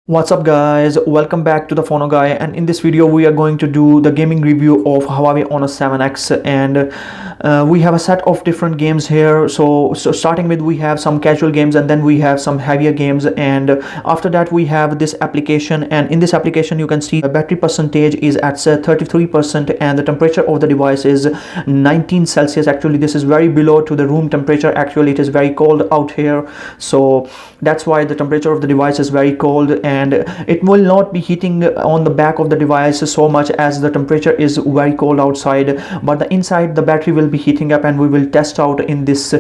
What's up guys, welcome back to the Phono Guy, and in this video we are going to do the gaming review of Huawei Honor 7X. And we have a set of different games here. So starting with, we have some casual games, and then we have some heavier games, and after that we have this application. And in this application you can see the battery percentage is at 33%, and the temperature of the device is 19 Celsius. Actually this is very below to the room temperature. Actually it is very cold out here, so that's why the temperature of the device is very cold, and it will not be heating on the back of the device so much as the temperature is very cold outside, but the inside the battery will be heating up. And we will test out in this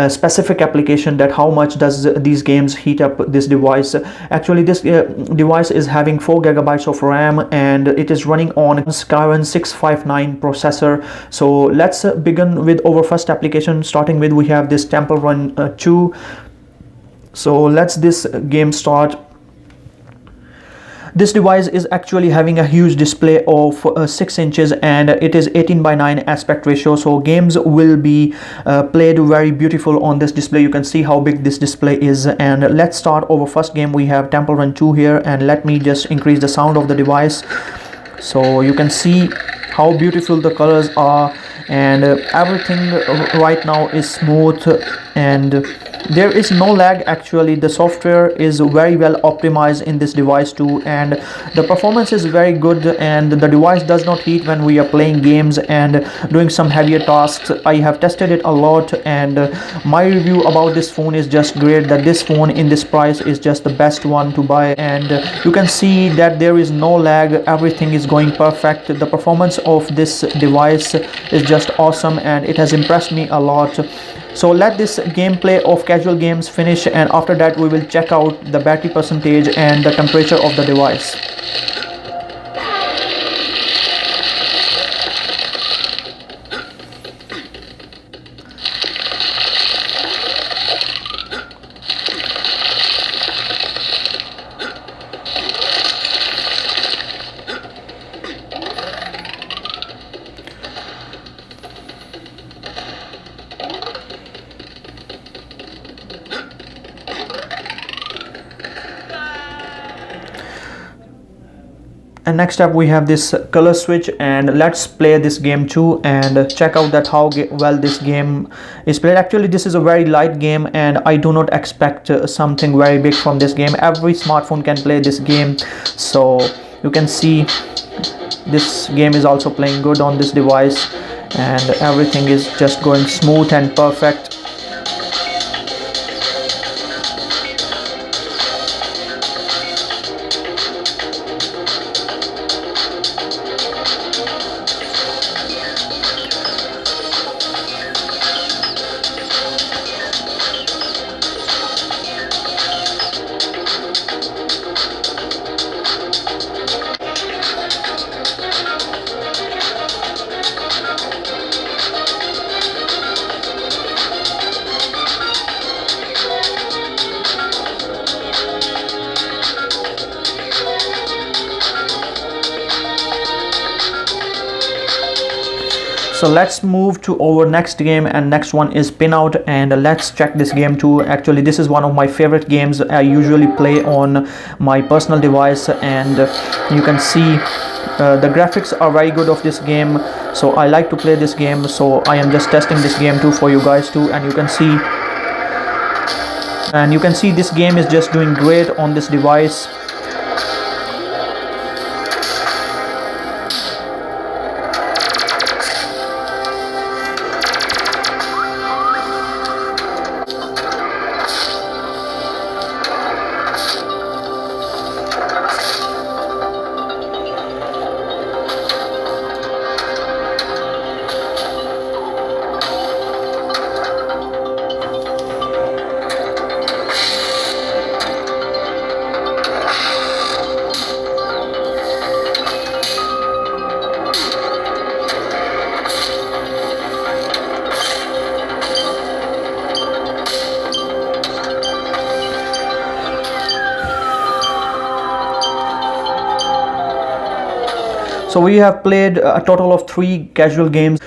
specific application that how much does these games heat up this device. Actually this device is having 4 gigabytes of RAM, and it is running on Skyrim 659 processor. So let's begin with our first application. Starting with, we have this Temple Run 2. So let's this game start. This device is actually having a huge display of 6 inches, and it is 18:9 aspect ratio, so games will be played very beautiful on this display. You can see how big this display is. And let's start our first game. We have Temple Run 2 here, and let me just increase the sound of the device so you can see how beautiful the colors are, and everything right now is smooth, and there is no lag. Actually the software is very well optimized in this device too, and the performance is very good, and the device does not heat when we are playing games and doing some heavier tasks. I have tested it a lot, and my review about this phone is just great, that this phone in this price is just the best one to buy. And you can see that there is no lag, everything is going perfect. The performance of this device is just awesome, and it has impressed me a lot. So let this gameplay of casual games finish, and after that we will check out the battery percentage and the temperature of the device. And next up we have this color switch, and let's play this game too and check out that how well this game is played. Actually this is a very light game, and I do not expect something very big from this game. Every smartphone can play this game, so you can see this game is also playing good on this device, and everything is just going smooth and perfect. So let's move to our next game, and next one is Pinout, and let's check this game too. Actually this is one of my favorite games. I usually play on my personal device, and you can see the graphics are very good of this game, so I like to play this game. So I am just testing this game too for you guys too, and you can see this game is just doing great on this device. So we have played a total of 3 casual games,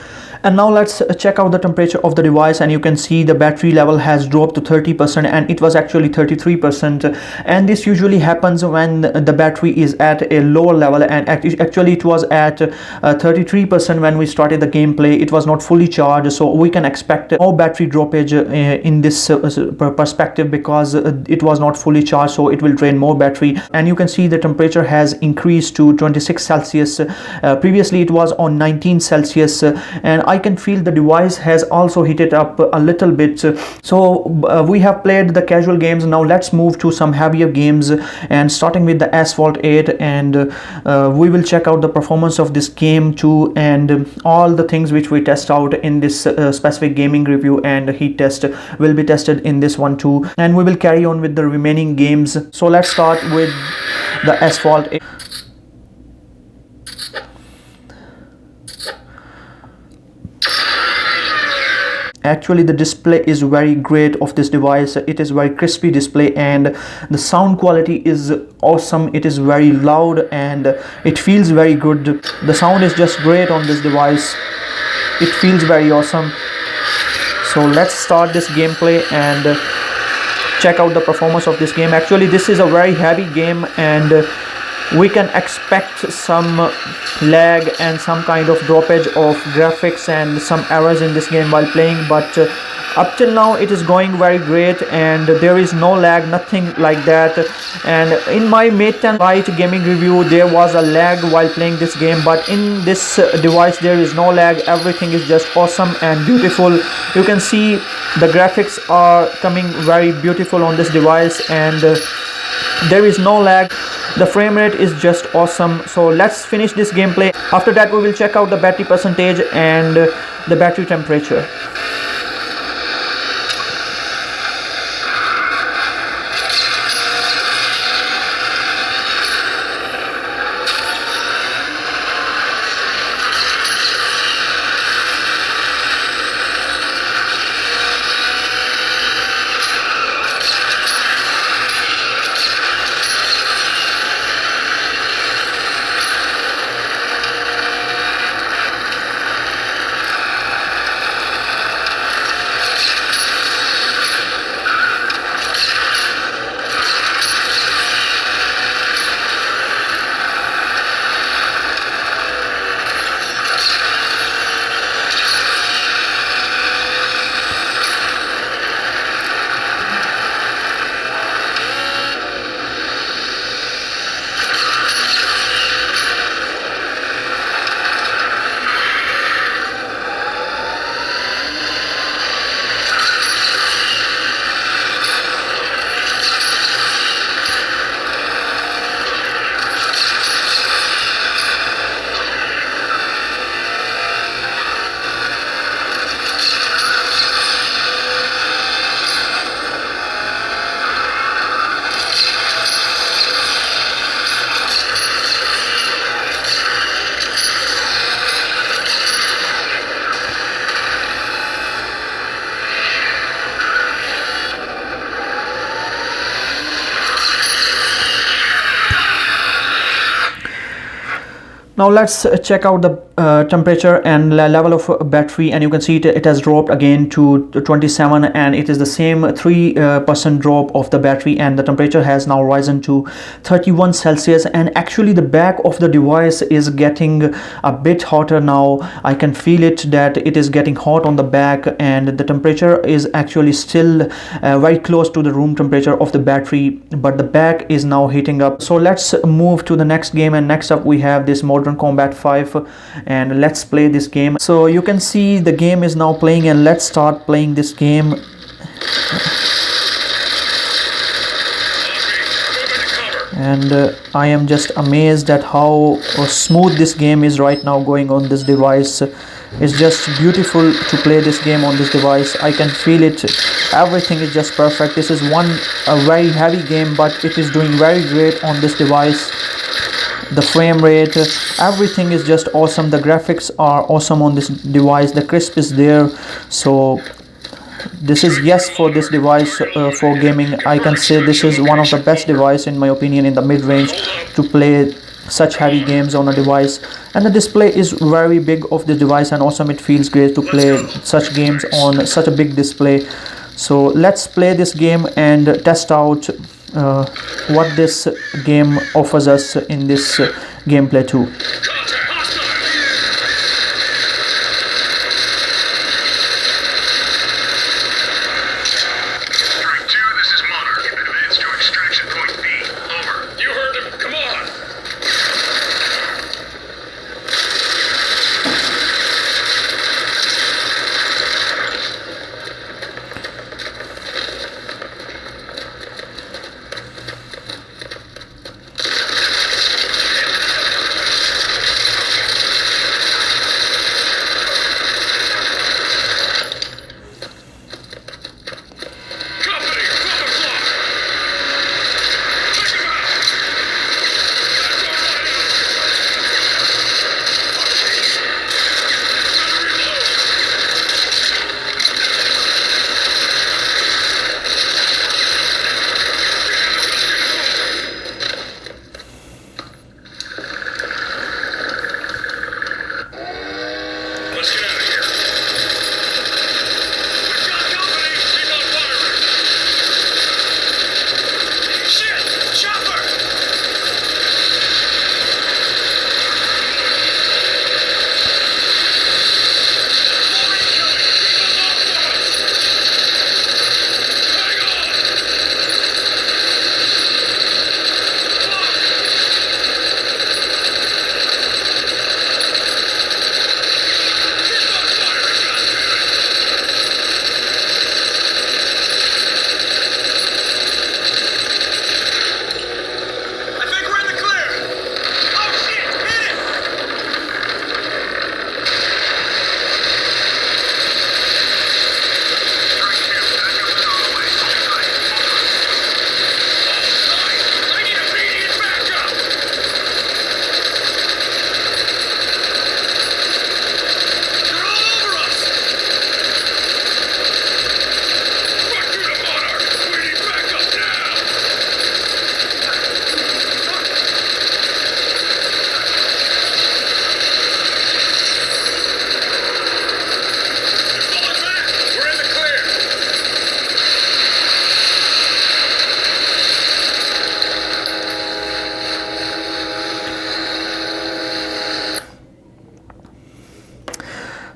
And now let's check out the temperature of the device, and you can see the battery level has dropped to 30%, and it was actually 33%. And this usually happens when the battery is at a lower level, and actually it was at 33% when we started the gameplay. It was not fully charged, so we can expect more battery droppage in this perspective, because it was not fully charged, so it will drain more battery. And you can see the temperature has increased to 26 Celsius. Previously it was on 19 Celsius, and I can feel the device has also heated up a little bit. So we have played the casual games. Now let's move to some heavier games, and starting with the Asphalt 8, and we will check out the performance of this game too, and all the things which we test out in this specific gaming review and heat test will be tested in this one too, and we will carry on with the remaining games. So let's start with the Asphalt 8. Actually the display is very great of this device. It is very crispy display, and the sound quality is awesome. It is very loud and it feels very good. The sound is just great on this device. It feels very awesome. So let's start this gameplay and check out the performance of this game. Actually this is a very heavy game, and we can expect some lag and some kind of droppage of graphics and some errors in this game while playing, but up till now it is going very great, and there is no lag, nothing like that. And in my Mate 10 Lite gaming review there was a lag while playing this game, but in this device there is no lag. Everything is just awesome and beautiful. You can see the graphics are coming very beautiful on this device, and there is no lag. The frame rate is just awesome. So let's finish this gameplay. After that we will check out the battery percentage and the battery temperature. Now let's check out the temperature and level of battery, and you can see it has dropped again to 27, and it is the same 3% drop of the battery, and the temperature has now risen to 31 Celsius. And actually the back of the device is getting a bit hotter now. I can feel it that it is getting hot on the back, and the temperature is actually still very close to the room temperature of the battery, but the back is now heating up. So let's move to the next game, and next up we have this Modern Combat 5, and let's play this game. So you can see the game is now playing, and let's start playing this game. And I am just amazed at how smooth this game is right now going on this device. It's just beautiful to play this game on this device. I can feel it. Everything is just perfect. This is a very heavy game, but it is doing very great on this device. The frame rate, everything is just awesome. The graphics are awesome on this device. The crisp is there. So this is yes for this device for gaming. I can say this is one of the best device in my opinion in the mid-range to play such heavy games on a device, and the display is very big of the device, and awesome, it feels great to play such games on such a big display. So let's play this game and test out what this game offers us in this gameplay too.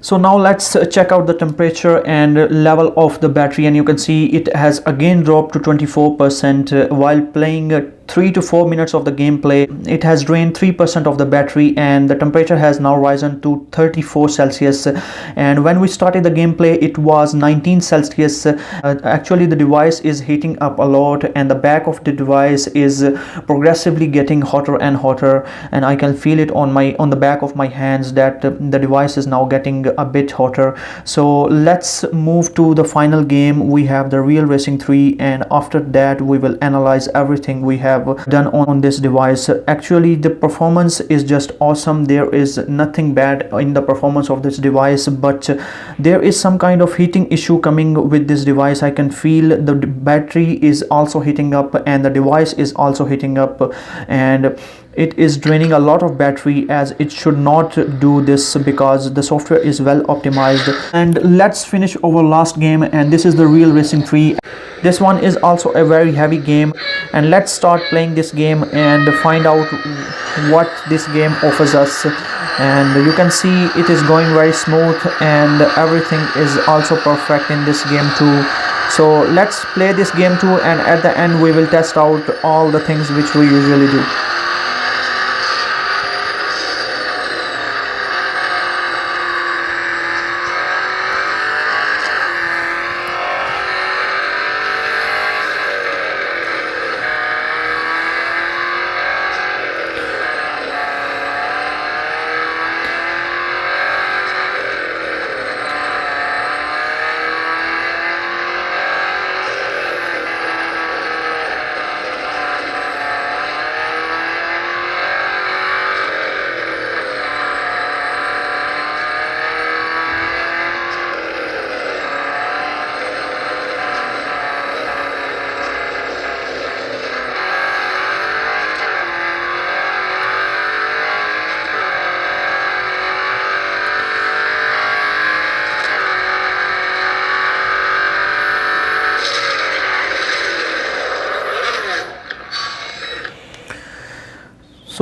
So now let's check out the temperature and level of the battery, and you can see it has again dropped to 24% while playing 3 to 4 minutes of the gameplay. It has drained 3% of the battery, and the temperature has now risen to 34 Celsius, and when we started the gameplay it was 19 Celsius. Actually the device is heating up a lot, and the back of the device is progressively getting hotter and hotter, and I can feel it on the back of my hands that the device is now getting a bit hotter. So let's move to the final game. We have the Real Racing 3, and after that we will analyze everything we have done on this device. Actually the performance is just awesome. There is nothing bad in the performance of this device, but there is some kind of heating issue coming with this device. I can feel the battery is also heating up, and the device is also heating up, and it is draining a lot of battery, as it should not do this because the software is well optimized. And let's finish our last game, and this is the Real Racing 3. This one is also a very heavy game, and let's start playing this game and find out what this game offers us. And you can see it is going very smooth, and everything is also perfect in this game too. So let's play this game too, and at the end we will test out all the things which we usually do.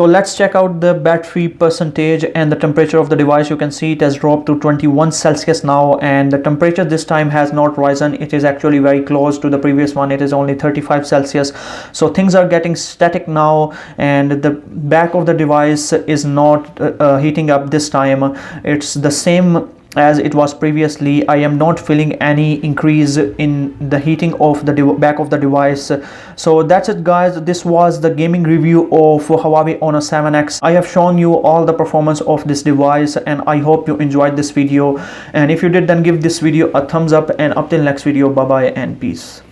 So let's check out the battery percentage and the temperature of the device. You can see it has dropped to 21 Celsius now, and the temperature this time has not risen. It is actually very close to the previous one. It is only 35 Celsius. So things are getting static now, and the back of the device is not heating up this time. It's the same as it was previously. I am not feeling any increase in the heating of the back of the device. So that's it, guys. This was the gaming review of Huawei Honor 7X. I have shown you all the performance of this device, and I hope you enjoyed this video. And if you did, then give this video a thumbs up, and up till next video, bye bye and peace.